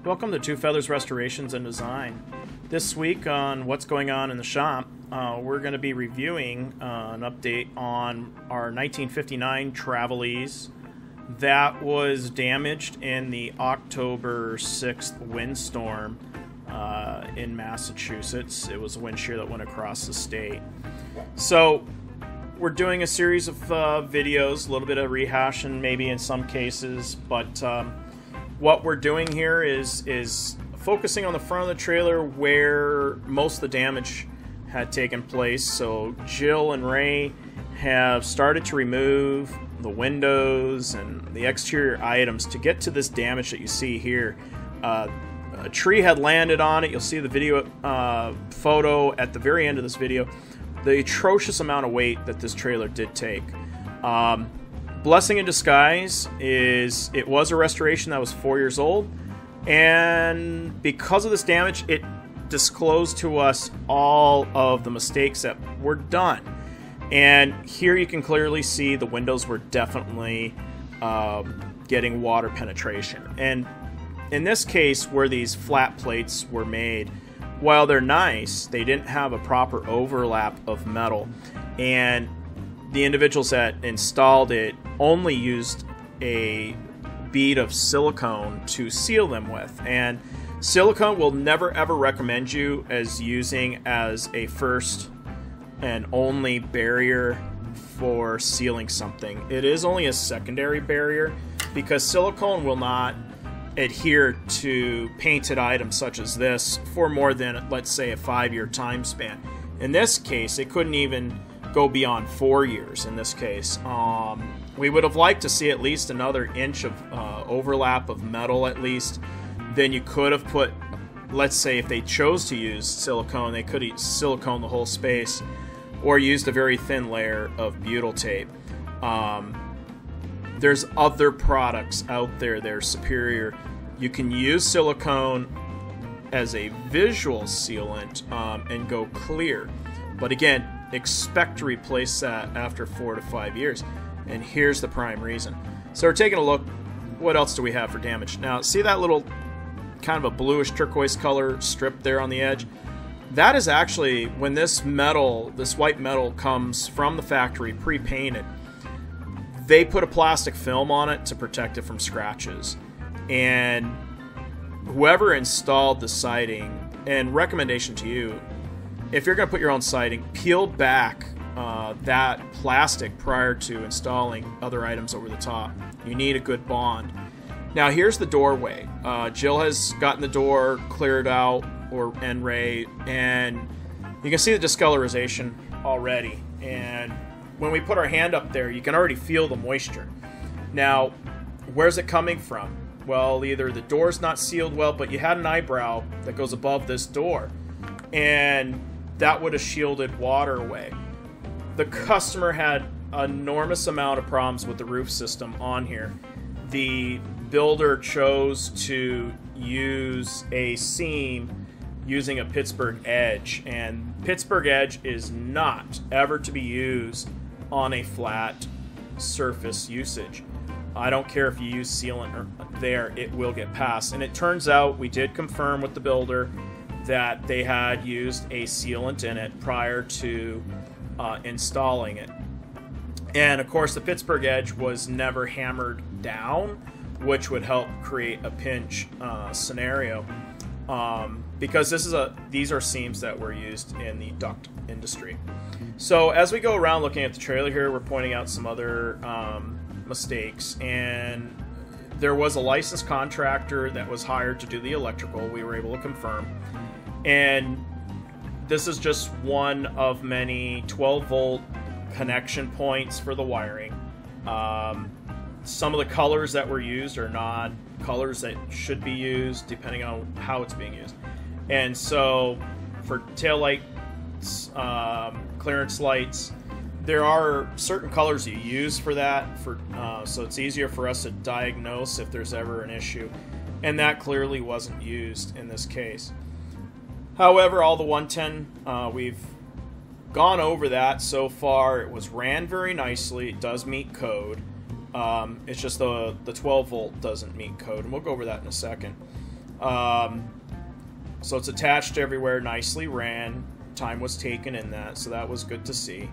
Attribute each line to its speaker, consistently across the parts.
Speaker 1: Welcome to Two Feathers Restorations and Design. This week on What's Going On in the Shop, we're going to be reviewing an update on our 1959 Traveleze that was damaged in the October 6th windstorm in Massachusetts. It was a wind shear that went across the state. So we're doing a series of videos, a little bit of rehashing maybe in some cases, but what we're doing here is focusing on the front of the trailer where most of the damage had taken place. So Jill and Ray have started to remove the windows and the exterior items to get to this damage that you see here. A tree had landed on it. You'll see the video photo at the very end of this video. The atrocious amount of weight that this trailer did take. Blessing in disguise is it was a restoration that was 4 years old, and because of this damage, it disclosed to us all of the mistakes that were done. And here you can clearly see the windows were definitely getting water penetration. And in this case, where these flat plates were made, while they're nice, they didn't have a proper overlap of metal. And the individuals that installed it only used a bead of silicone to seal them with. And silicone will never ever recommend you as using as a first and only barrier for sealing something. It is only a secondary barrier because silicone will not adhere to painted items such as this for more than, let's say, a 5-year time span. In this case, it couldn't even go beyond 4 years in this case. We would have liked to see at least another inch of overlap of metal at least. Then you could have put, let's say if they chose to use silicone, they could silicone the whole space or used a very thin layer of butyl tape. There's other products out there that are superior. You can use silicone as a visual sealant and go clear. But again, expect to replace that after 4 to 5 years. And here's the prime reason. So we're taking a look. What else do we have for damage? Now, see that little kind of a bluish turquoise color strip there on the edge? That is actually when this metal, this white metal comes from the factory pre-painted. They put a plastic film on it to protect it from scratches. And whoever installed the siding, and recommendation to you, if you're going to put your own siding, peel back that plastic prior to installing other items over the top. You need a good bond. Now here's the doorway. Jill has gotten the door cleared out, and Ray, and you can see the discolorization already. And when we put our hand up there, you can already feel the moisture. Now, where's it coming from? Well, either the door's not sealed well, but you had an eyebrow that goes above this door, and that would have shielded water away. The customer had an enormous amount of problems with the roof system on here. The builder chose to use a seam using a Pittsburgh edge, and Pittsburgh edge is not ever to be used on a flat surface usage. I don't care if you use sealant or there, it will get passed. And it turns out we did confirm with the builder that they had used a sealant in it prior to installing it. And of course the Pittsburgh edge was never hammered down, which would help create a pinch scenario, because these are seams that were used in the duct industry. So as we go around looking at the trailer here, we're pointing out some other mistakes. And there was a licensed contractor that was hired to do the electrical. We were able to confirm. And this is just one of many 12-volt connection points for the wiring. Some of the colors that were used are not colors that should be used depending on how it's being used. And so for tail lights, clearance lights, there are certain colors you use for that, so it's easier for us to diagnose if there's ever an issue. And that clearly wasn't used in this case. However, all the 110, we've gone over that so far. It was ran very nicely. It does meet code. It's just the 12 volt doesn't meet code, and we'll go over that in a second. So it's attached everywhere, nicely ran. Time was taken in that, so that was good to see.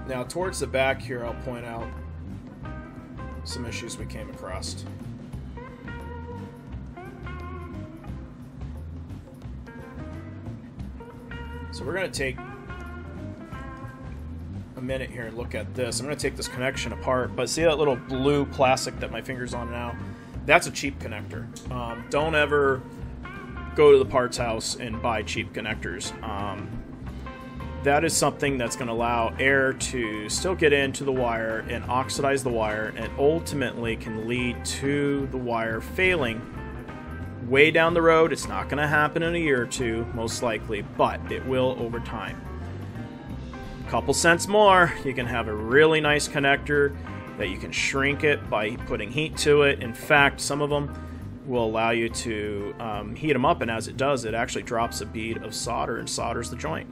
Speaker 1: Now towards the back here, I'll point out some issues we came across. So we're going to take a minute here and look at this. I'm going to take this connection apart, but see that little blue plastic that my finger's on now? That's a cheap connector. Don't ever go to the parts house and buy cheap connectors. That is something that's going to allow air to still get into the wire and oxidize the wire, and ultimately can lead to the wire failing way down the road. It's not going to happen in a year or two, most likely, but it will over time. A couple cents more, you can have a really nice connector that you can shrink it by putting heat to it. In fact, some of them will allow you to heat them up, and as it does, it actually drops a bead of solder and solders the joint.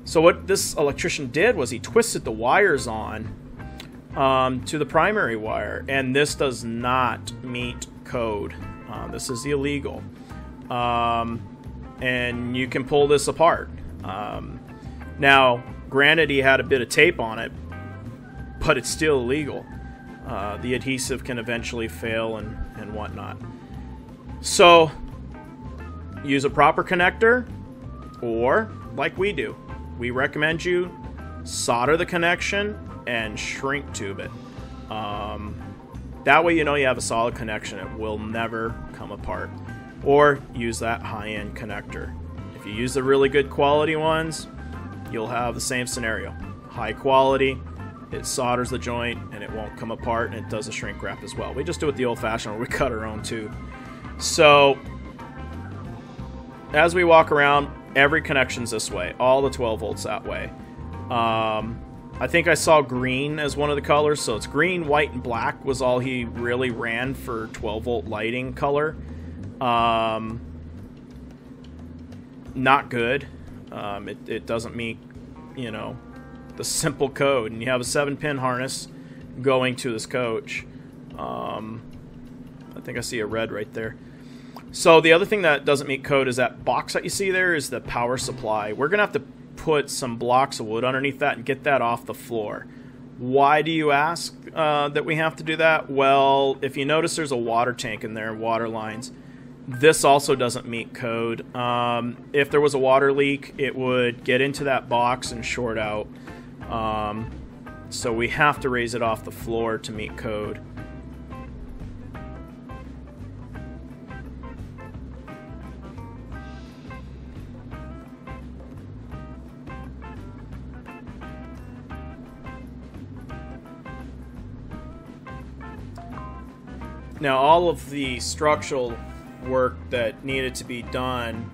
Speaker 1: So what this electrician did was he twisted the wires on to the primary wire, and this does not meet code. This is illegal. And you can pull this apart. Now, granted, he had a bit of tape on it, but it's still illegal. The adhesive can eventually fail and whatnot. So, use a proper connector, or like we do, we recommend you solder the connection and shrink tube it. That way you know you have a solid connection. It will never come apart. Or use that high-end connector. If you use the really good quality ones, you'll have the same scenario. High quality, it solders the joint and it won't come apart, and it does a shrink wrap as well. We just do it the old-fashioned way. We cut our own tube. So as we walk around, every connection's this way. All the 12 volts that way. I think I saw green as one of the colors, so it's green, white, and black was all he really ran for 12 volt lighting color. Not good. It doesn't meet, you know, the simple code. And you have a 7-pin harness going to this coach. I think I see a red right there. So the other thing that doesn't meet code is that box that you see there is the power supply. We're going to have to put some blocks of wood underneath that and get that off the floor. Why do you ask that we have to do that? Well, if you notice there's a water tank in there, water lines. This also doesn't meet code. If there was a water leak, it would get into that box and short out. So we have to raise it off the floor to meet code. Now, all of the structural work that needed to be done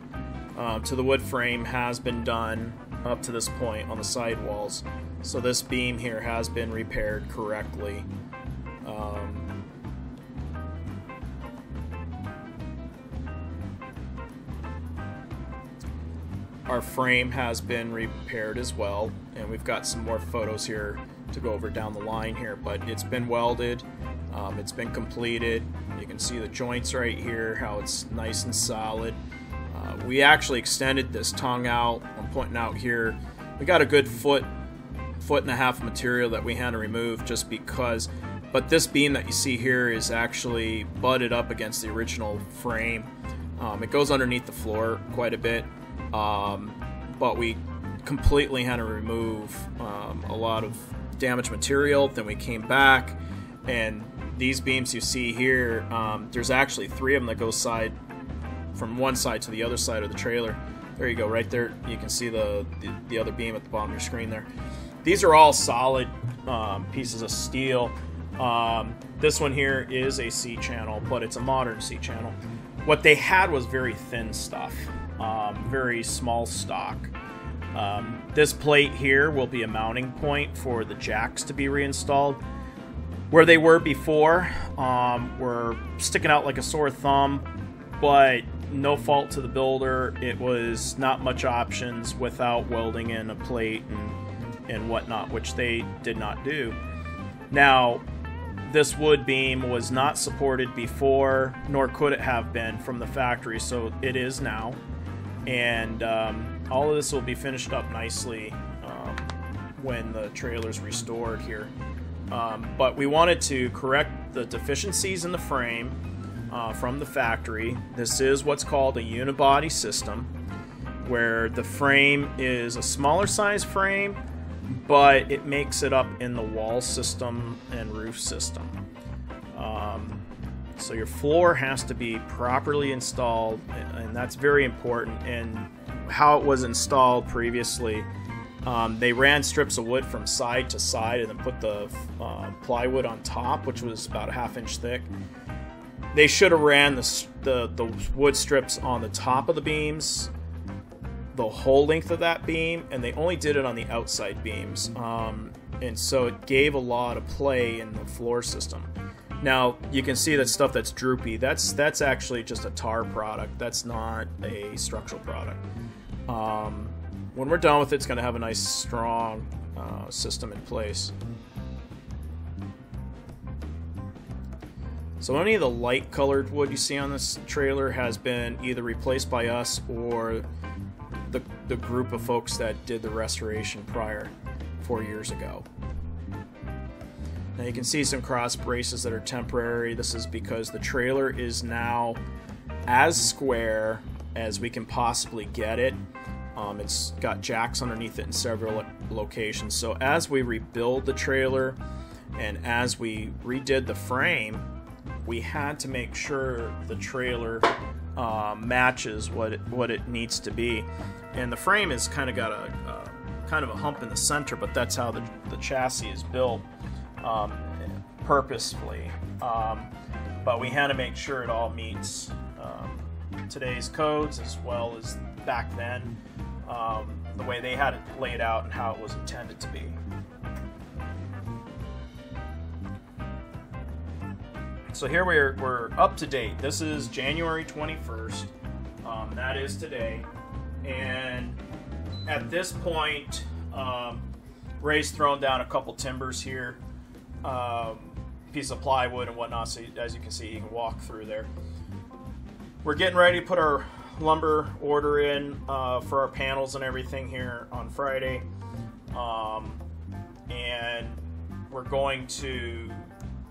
Speaker 1: to the wood frame has been done up to this point on the sidewalls. So this beam here has been repaired correctly. Our frame has been repaired as well, and we've got some more photos here to go over down the line here, but it's been welded. It's been completed. You can see the joints right here, how it's nice and solid. We actually extended this tongue out. I'm pointing out here. We got a good foot and a half material that we had to remove just because. But this beam that you see here is actually butted up against the original frame. It goes underneath the floor quite a bit, but we completely had to remove a lot of damaged material. Then we came back, and these beams you see here, there's actually 3 of them that go from one side to the other side of the trailer. There you go, right there. You can see the other beam at the bottom of your screen there. These are all solid pieces of steel. This one here is a C-channel, but it's a modern C-channel. What they had was very thin stuff, very small stock. This plate here will be a mounting point for the jacks to be reinstalled. Where they were before were sticking out like a sore thumb, but no fault to the builder. It was not much options without welding in a plate and whatnot, which they did not do. Now, this wood beam was not supported before, nor could it have been from the factory, so it is now. And all of this will be finished up nicely when the trailer's restored here. But we wanted to correct the deficiencies in the frame from the factory. This is what's called a unibody system, where the frame is a smaller size frame, but it makes it up in the wall system and roof system. So your floor has to be properly installed, and that's very important. And how it was installed previously, they ran strips of wood from side to side and then put the plywood on top, which was about a ½ inch thick. They should have ran the wood strips on the top of the beams, the whole length of that beam, and they only did it on the outside beams. And so it gave a lot of play in the floor system. Now you can see that stuff that's droopy, that's actually just a tar product. That's not a structural product. When we're done with it, it's going to have a nice strong system in place. So any of the light colored wood you see on this trailer has been either replaced by us or the group of folks that did the restoration prior 4 years ago. Now you can see some cross braces that are temporary. This is because the trailer is now as square as we can possibly get it. It's got jacks underneath it in several locations. So as we rebuild the trailer and as we redid the frame, we had to make sure the trailer matches what it needs to be. And the frame has kind of got a kind of a hump in the center, but that's how the chassis is built purposefully. But we had to make sure it all meets today's codes as well as back then, the way they had it laid out and how it was intended to be. So here we're up to date. This is January 21st. That is today. And at this point, Ray's thrown down a couple timbers here, piece of plywood and whatnot. So as you can see, you can walk through there. We're getting ready to put our lumber order in for our panels and everything here on Friday. And we're going to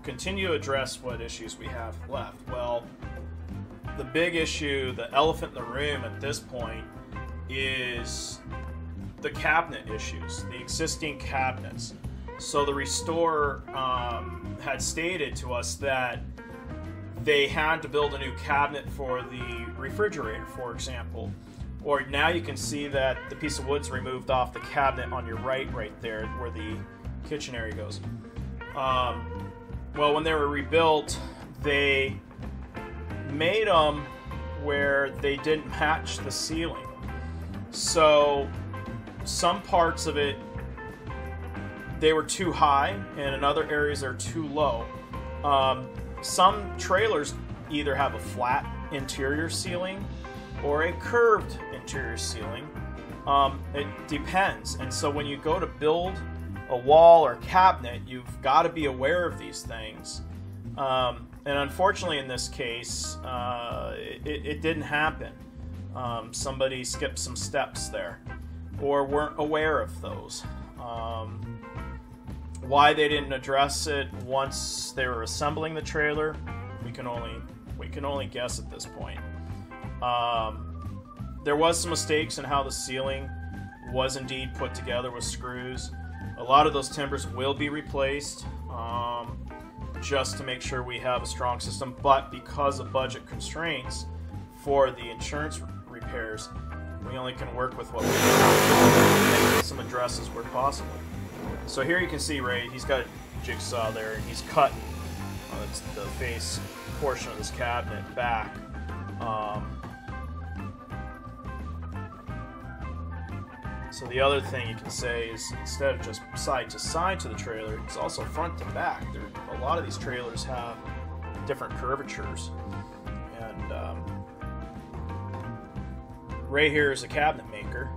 Speaker 1: continue to address what issues we have left. Well, the big issue, the elephant in the room at this point, is the cabinet issues, the existing cabinets. So the restorer had stated to us that they had to build a new cabinet for the refrigerator, for example. Or now you can see that the piece of wood's removed off the cabinet on your right there where the kitchen area goes. Well, when they were rebuilt, they made them where they didn't match the ceiling. So some parts of it, they were too high, and in other areas they're too low. Some trailers either have a flat interior ceiling or a curved interior ceiling. It depends. And so when you go to build a wall or cabinet, you've got to be aware of these things. And unfortunately in this case, it didn't happen. Somebody skipped some steps there or weren't aware of those. Why they didn't address it once they were assembling the trailer, we can only guess at this point. There was some mistakes in how the ceiling was indeed put together with screws. A lot of those timbers will be replaced just to make sure we have a strong system, but because of budget constraints for the insurance repairs, we only can work with what we have, make some addresses where possible. So here you can see Ray, he's got a jigsaw there, and he's cut the face portion of this cabinet back. So the other thing you can say is, instead of just side to side to the trailer, it's also front to back. A lot of these trailers have different curvatures. And Ray here is a cabinet maker.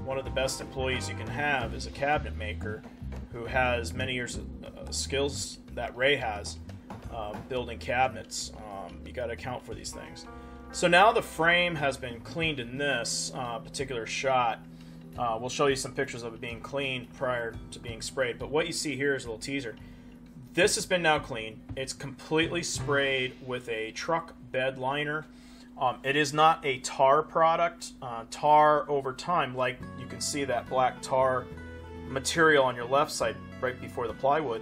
Speaker 1: One of the best employees you can have is a cabinet maker who has many years skills that Ray has building cabinets. You got to account for these things. So now the frame has been cleaned in this particular shot. We'll show you some pictures of it being cleaned prior to being sprayed. But what you see here is a little teaser. This has been now cleaned. It's completely sprayed with a truck bed liner. It is not a tar product. Tar over time, like you can see that black tar material on your left side right before the plywood,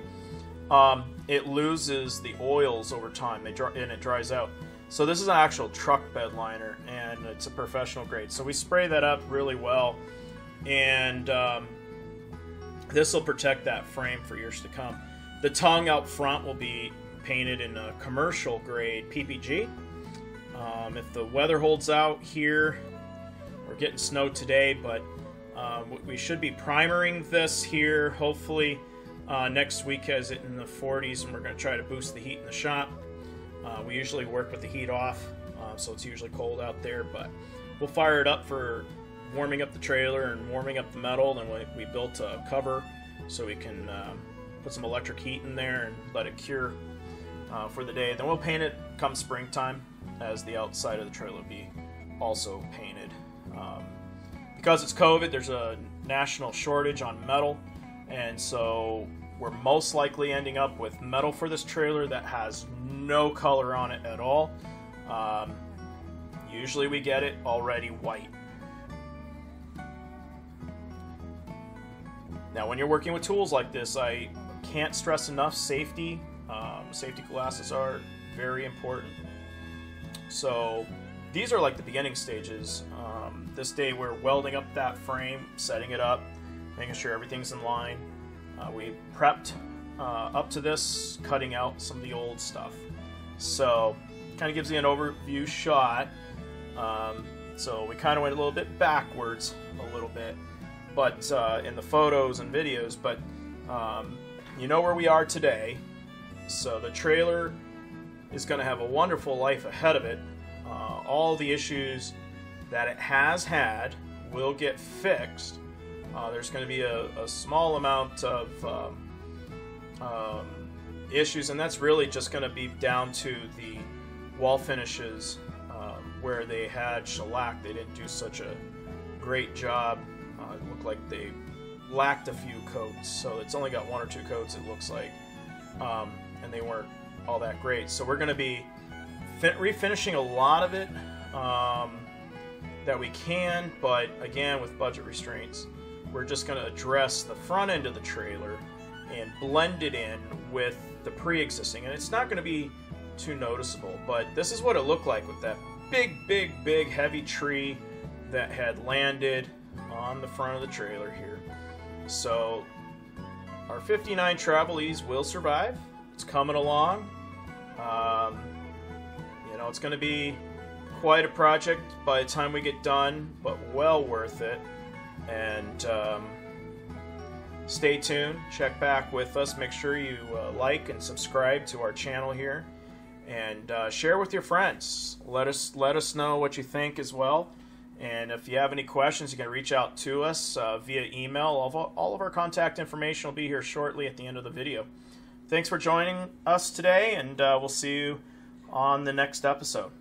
Speaker 1: it loses the oils over time and it dries out. So this is an actual truck bed liner, and it's a professional grade. So we spray that up really well, and this will protect that frame for years to come. The tongue out front will be painted in a commercial grade PPG. If the weather holds out here, we're getting snow today, but we should be primering this here hopefully next week, as it in the 40s, and we're going to try to boost the heat in the shop. We usually work with the heat off, so it's usually cold out there, but we'll fire it up for warming up the trailer and warming up the metal. And we built a cover so we can put some electric heat in there and let it cure for the day. Then we'll paint it come springtime, as the outside of the trailer will be also painted. Because it's COVID, there's a national shortage on metal, and so we're most likely ending up with metal for this trailer that has no color on it at all. Usually we get it already white. Now when you're working with tools like this, I can't stress enough safety. Safety glasses are very important. So these are like the beginning stages. This day we're welding up that frame, setting it up, making sure everything's in line. We prepped up to this, cutting out some of the old stuff. So kind of gives you an overview shot. So we kind of went a little bit backwards a little bit, but in the photos and videos, but you know where we are today. So the trailer is going to have a wonderful life ahead of it. All the issues that it has had will get fixed. There's going to be a small amount of issues, and that's really just going to be down to the wall finishes where they had shellac. They didn't do such a great job. It looked like they lacked a few coats, so it's only got 1 or 2 coats, it looks like, and they weren't all that great. So we're going to be refinishing a lot of it that we can, but again, with budget restraints, we're just going to address the front end of the trailer and blend it in with the pre-existing, and it's not going to be too noticeable, but this is what it looked like with that big heavy tree that had landed on the front of the trailer here. So our 59 Traveleze will survive. It's coming along. You know, it's going to be quite a project by the time we get done, but well worth it. And stay tuned, check back with us, make sure you like and subscribe to our channel here, and share with your friends. Let us know what you think as well, and if you have any questions, you can reach out to us via email. All of our contact information will be here shortly at the end of the video. Thanks for joining us today, and we'll see you on the next episode.